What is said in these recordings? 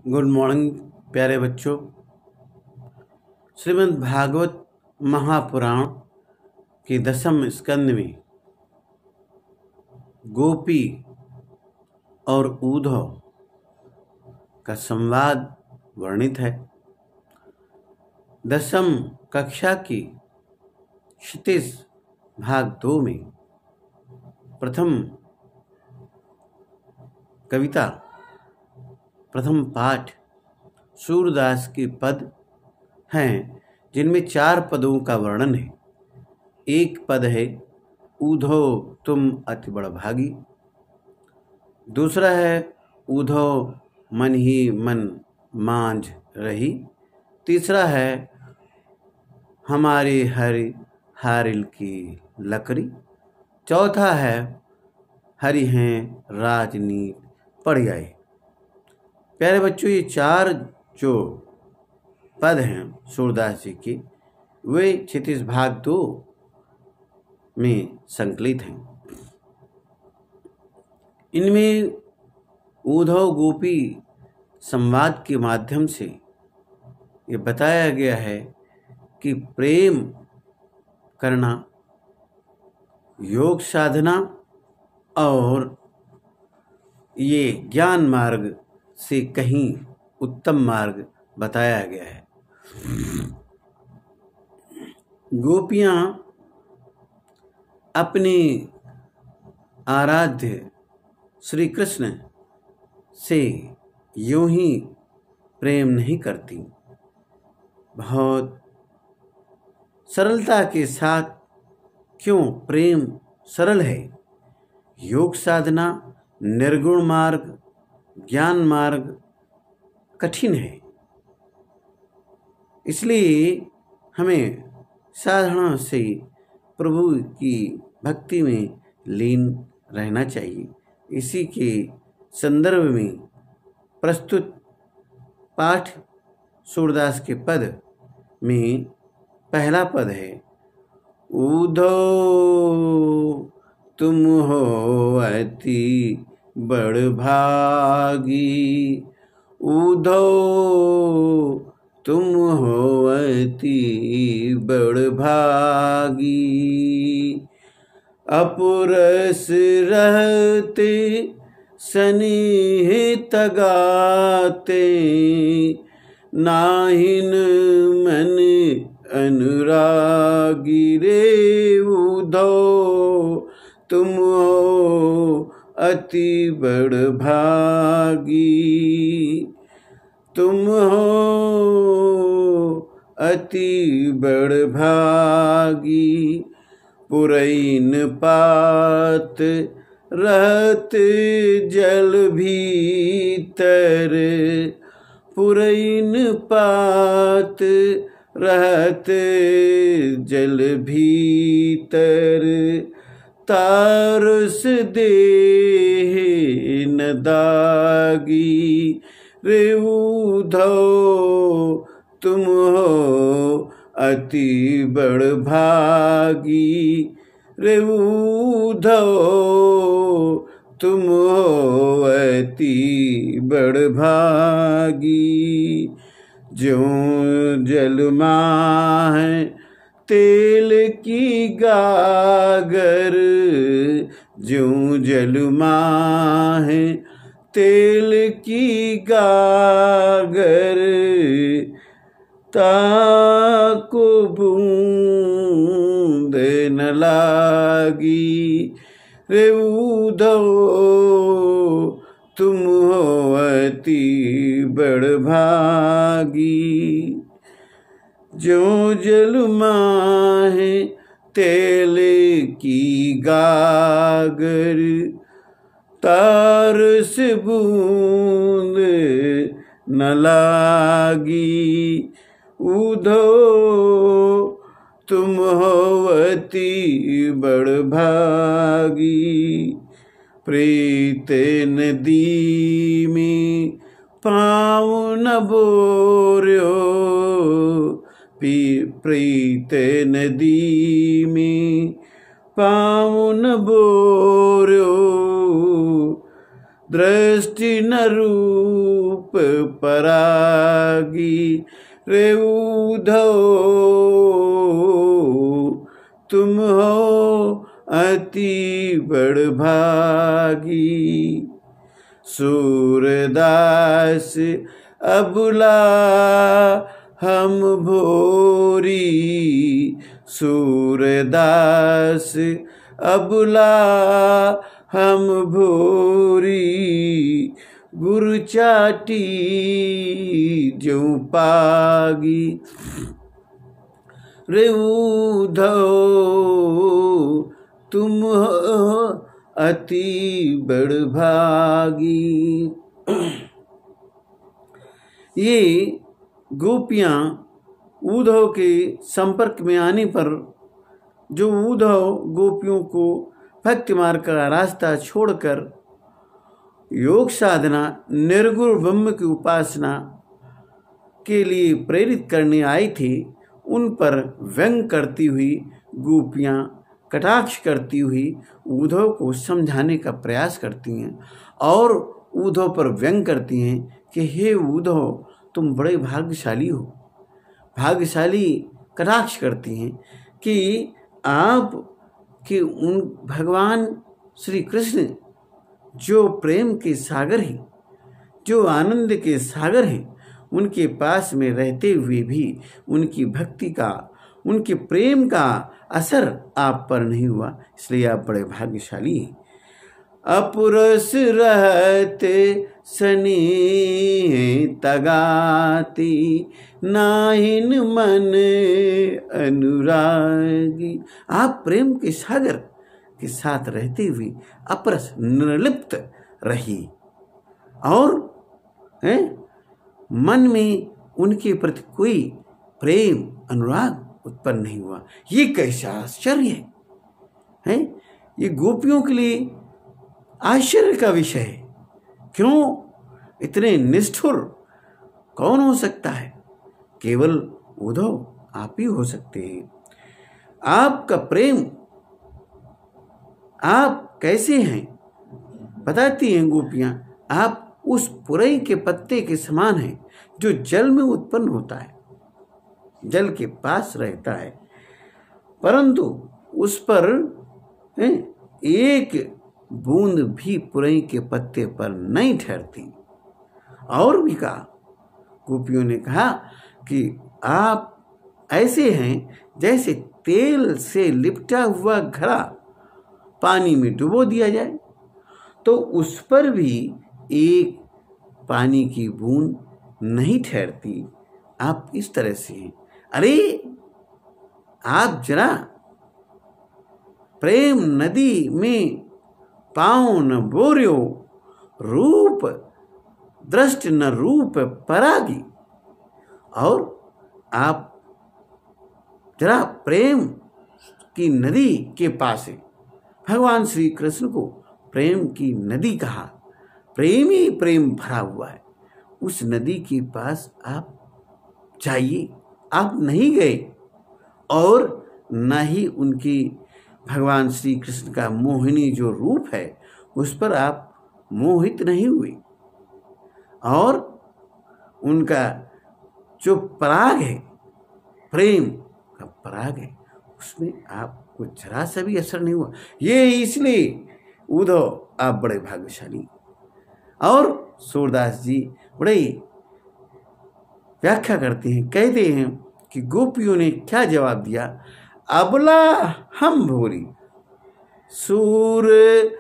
Good morning प्यारे बच्चों। श्रीमद् भागवत महापुराण के 10वें स्कंद में गोपी और उद्धव का संवाद वर्णित है। 10वीं कक्षा की क्षितिज भाग 2 में प्रथम कविता, प्रथम पाठ सूरदास के पद हैं, जिनमें 4 पदों का वर्णन है। एक पद है उद्धव तुम अति बड़भागी, दूसरा है उद्धव मन ही मन मांझ रही, तीसरा है हमारे हरि हारिल की लकड़ी, चौथा है हरि हैं राजनीत पड़ गए। प्यारे बच्चों, ये 4 जो पद हैं सूरदास जी के, वे क्षितिज भाग 2 में संकलित हैं। इनमें उद्धव गोपी संवाद के माध्यम से ये बताया गया है कि प्रेम करना योग साधना और ये ज्ञान मार्ग से कहीं उत्तम मार्ग बताया गया है। गोपियां अपने आराध्य श्री कृष्ण से यूं ही प्रेम नहीं करती, बहुत सरलता के साथ। क्यों? प्रेम सरल है। योग साधना, निर्गुण मार्ग, ज्ञान मार्ग कठिन है। इसलिए हमें साधारण से प्रभु की भक्ति में लीन रहना चाहिए। इसी के संदर्भ में प्रस्तुत पाठ सूरदास के पद में पहला पद है उद्धव तुम हो अति बड़भागी, उद्धव तुम हो अति बड़भागी, अपुरस रहते सनिहित गाते, नाहिन मन अनुरागी रे उद्धव तुम हो अति बड़भागी, तुम हो अति बड़भागी, पुरैन पात रहत जल भीतर, पुरैन पात रहत जल भीतर, तारस देह न दागी रे उद्धव तुम हो अति बड़भागी, रे उद्धव तुम हो अति बड़भागी। ज्यों जलमा है तेल की गागर, ज्यों जलमा है तेल की गागर, ताको बूंद न लागी रे उद्धव तुम हो अति बड़भागी। ज्यों जलमा है तेल की गागर, तार से बूंद न लागी, उद्धव तुम हो अति बड़भागी। प्रीत नदी में पाँव न बोर्यो, प्रीत नदी में पाँव न बोर्यो, दृष्टि न रूप रूप परागी। रे उद्धव तुम हो अति बड़भागी। सूरदास अबला हम भोरी। सूरदास अबला हम भोरी। गुरु चाटी ज्यों पागी। रे उद्धव तुम हो अति बड़भागी। ये गोपियाँ उद्धव के संपर्क में आने पर जो उद्धव गोपियों को भक्ति मार्ग का रास्ता छोड़कर योग साधना निर्गुण ब्रह्म की उपासना के लिए प्रेरित करने आए थे, उन पर व्यंग करती हुई गोपियाँ कटाक्ष करती हुई उद्धव को समझाने का प्रयास करती हैं और उद्धव पर व्यंग करती हैं कि हे उद्धव तुम बड़े भाग्यशाली हो। भाग्यशाली कटाक्ष करती हैं कि आप कि उन भगवान श्री कृष्ण जो प्रेम के सागर हैं, जो आनंद के सागर हैं, उनके पास में रहते हुए भी उनकी भक्ति का, उनके प्रेम का असर आप पर नहीं हुआ, इसलिए आप बड़े भाग्यशाली हैं। अपुरस रहते स्नेह तगाती। नाहिन मन अनुरागी। आप प्रेम के सागर के साथ रहते हुए अपरस निर्लिप्त रही और मन में उनके प्रति कोई प्रेम अनुराग उत्पन्न नहीं हुआ। ये कैसा आश्चर्य है? ये गोपियों के लिए आश्चर्य का विषय है। क्यों इतने निष्ठुर कौन हो सकता है? केवल उद्धव आप ही हो सकते हैं। आपका प्रेम आप कैसे हैं बताती हैं गोपियाँ। आप उस पुरई के पत्ते के समान हैं जो जल में उत्पन्न होता है, जल के पास रहता है, परंतु उस पर एक बूंद भी पुरई के पत्ते पर नहीं ठहरती। और भी कहा, गोपियों ने कहा कि आप ऐसे हैं जैसे तेल से लिपटा हुआ घड़ा पानी में डुबो दिया जाए तो उस पर भी एक पानी की बूंद नहीं ठहरती। आप इस तरह से हैं। अरे आप जरा प्रेम नदी में पाँव न बोर्यो। रूप दृष्ट न रूप परागी। और आप जरा प्रेम की नदी के पास है। भगवान श्री कृष्ण को प्रेम की नदी कहा। प्रेम ही प्रेम भरा हुआ है। उस नदी के पास आप जाइए। आप नहीं गए और न ही उनकी भगवान श्री कृष्ण का मोहिनी जो रूप है उस पर आप मोहित नहीं हुए और उनका जो पराग है, प्रेम का पराग है, उसमें आपको जरा सा भी असर नहीं हुआ। ये इसलिए उद्धव आप बड़े भाग्यशाली। और सूरदास जी बड़े व्याख्या करते हैं, कहते हैं कि गोपियों ने क्या जवाब दिया। अबला हम भोरी। सूरदास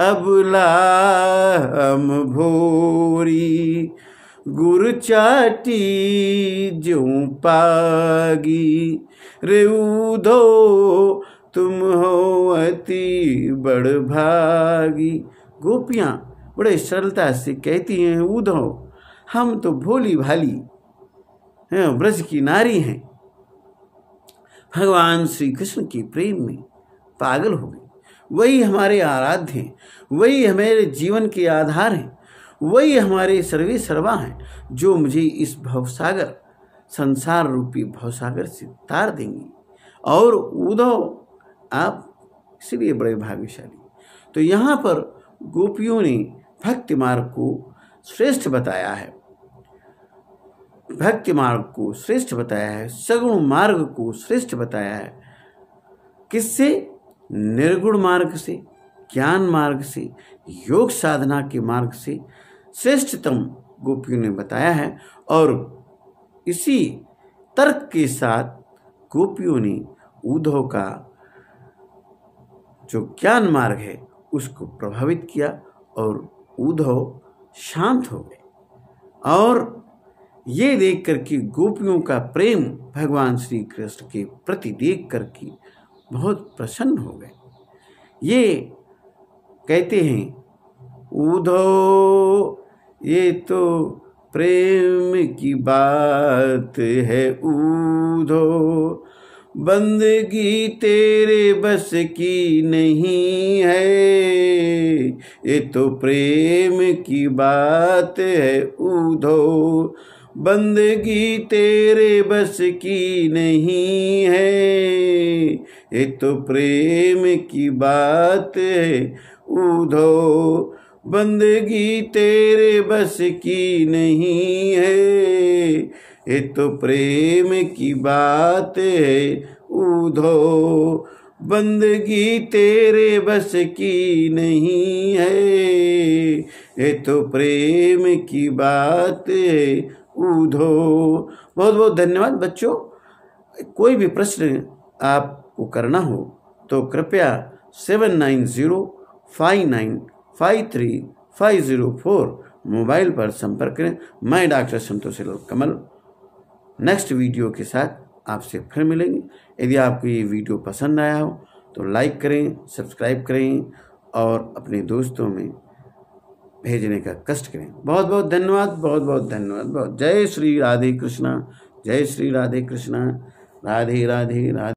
अबला हम भोरी। गुर चाटी ज्यों पागी। रे उद्धव तुम हो अति बड़भागी। गोपियाँ बड़े सरलता से कहती हैं, उद्धव हम तो भोली भाली हैं, ब्रज की नारी हैं, भगवान श्री कृष्ण के प्रेम में पागल हो गई। वही हमारे आराध्य हैं, वही हमारे जीवन के आधार हैं, वही हमारे सर्वे सर्वा हैं जो मुझे इस भवसागर, संसार रूपी भवसागर से तार देंगी। और उद्धव आप इसलिए बड़े भाग्यशाली। तो यहाँ पर गोपियों ने भक्ति मार्ग को श्रेष्ठ बताया है, भक्ति मार्ग को श्रेष्ठ बताया है, सगुण मार्ग को श्रेष्ठ बताया है। किससे? निर्गुण मार्ग से, ज्ञान मार्ग से, योग साधना के मार्ग से श्रेष्ठतम गोपियों ने बताया है। और इसी तर्क के साथ गोपियों ने उद्धव का जो ज्ञान मार्ग है उसको प्रभावित किया और उद्धव शांत हो गए। और ये देख कर के गोपियों का प्रेम भगवान श्री कृष्ण के प्रति देख कर के बहुत प्रसन्न हो गए। ये कहते हैं, उद्धव ये तो प्रेम की बात है, उद्धव बंदगी तेरे बस की नहीं है, ये तो प्रेम की बात है, उद्धव बंदगी तेरे बस की नहीं है, ये तो प्रेम की बात है, उद्धव बंदगी तेरे बस की नहीं है, ये तो प्रेम की बात है, उद्धव बंदगी तेरे बस की नहीं है, ये तो प्रेम की बात है, उद्धव। बहुत बहुत धन्यवाद बच्चों। कोई भी प्रश्न आपको करना हो तो कृपया 7905953504 मोबाइल पर संपर्क करें। मैं डॉक्टर संतोष कमल नेक्स्ट वीडियो के साथ आपसे फिर मिलेंगे। यदि आपको ये वीडियो पसंद आया हो तो लाइक करें, सब्सक्राइब करें और अपने दोस्तों में भेजने का कष्ट करें। बहुत बहुत धन्यवाद, बहुत बहुत धन्यवाद। बहुत जय श्री राधे कृष्णा, जय श्री राधे कृष्णा, राधे राधे राधे।